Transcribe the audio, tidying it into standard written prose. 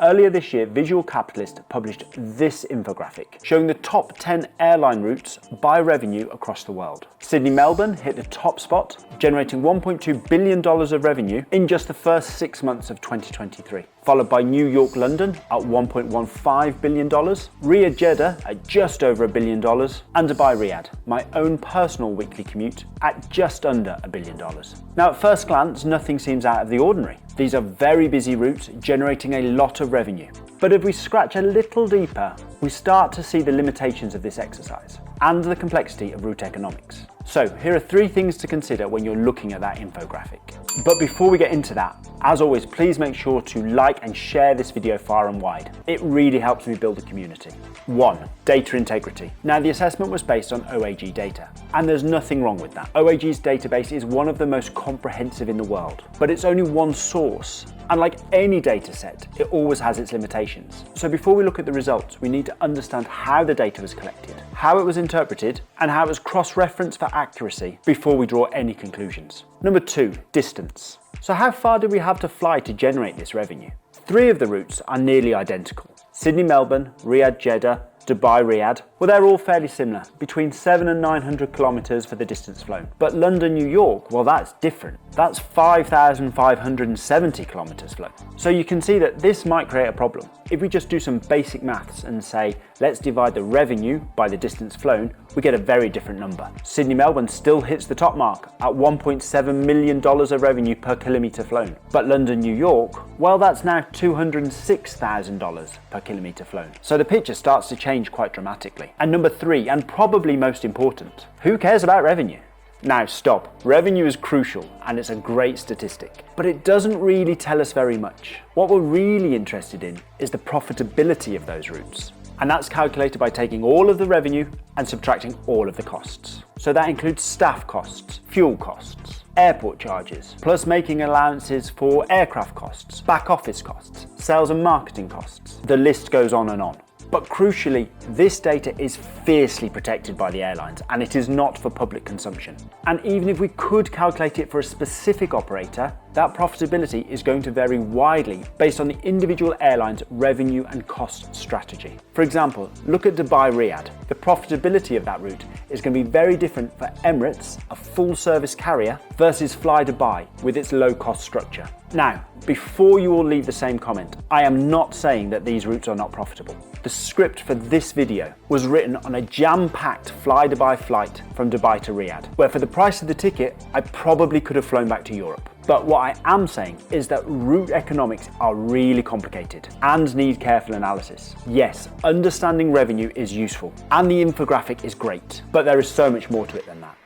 Earlier this year, Visual Capitalist published this infographic showing the top 10 airline routes by revenue across the world. Sydney-Melbourne hit the top spot, generating $1.2 billion of revenue in just the first 6 months of 2023, followed by New York-London at $1.15 billion, Riyadh-Jeddah at just over $1 billion, and Dubai-Riyadh, my own personal weekly commute, at just under $1 billion. Now, at first glance, nothing seems out of the ordinary. These are very busy routes generating a lot of revenue. But if we scratch a little deeper, we start to see the limitations of this exercise and the complexity of route economics. So here are 3 things to consider when you're looking at that infographic. But before we get into that, as always, please make sure to like and share this video far and wide. It really helps me build a community. 1. Data integrity. Now, the assessment was based on OAG data, and there's nothing wrong with that. OAG's database is one of the most comprehensive in the world, but it's only one source. And like any data set, it always has its limitations. So before we look at the results, we need to understand how the data was collected, how it was interpreted, and how it was cross-referenced for accuracy before we draw any conclusions. Number 2, distance. So how far did we have to fly to generate this revenue? 3 of the routes are nearly identical. Sydney-Melbourne, Riyadh-Jeddah, Dubai-Riyadh, well, they're all fairly similar, between 700 and 900 kilometers for the distance flown. But London-New York, well, that's different. That's 5,570 kilometers flown. So you can see that this might create a problem. If we just do some basic maths and say, let's divide the revenue by the distance flown, we get a very different number. Sydney-Melbourne still hits the top mark at $1.7 million of revenue per kilometer flown. But London-New York, well, that's now $206,000 per kilometer flown. So the picture starts to change quite dramatically. And number 3, and probably most important, who cares about revenue? Now stop. Revenue is crucial and it's a great statistic, but it doesn't really tell us very much. What we're really interested in is the profitability of those routes. And that's calculated by taking all of the revenue and subtracting all of the costs. So that includes staff costs, fuel costs, airport charges, plus making allowances for aircraft costs, back office costs, sales and marketing costs. The list goes on and on. But crucially, this data is fiercely protected by the airlines and it is not for public consumption. And even if we could calculate it for a specific operator, that profitability is going to vary widely based on the individual airline's revenue and cost strategy. For example, look at Dubai-Riyadh. The profitability of that route is going to be very different for Emirates, a full-service carrier, versus Fly Dubai with its low-cost structure. Now, before you all leave the same comment, I am not saying that these routes are not profitable. The script for this video was written on a jam-packed Fly Dubai flight from Dubai to Riyadh, where for the price of the ticket, I probably could have flown back to Europe. But what I am saying is that route economics are really complicated and need careful analysis. Yes, understanding revenue is useful and the infographic is great, but there is so much more to it than that.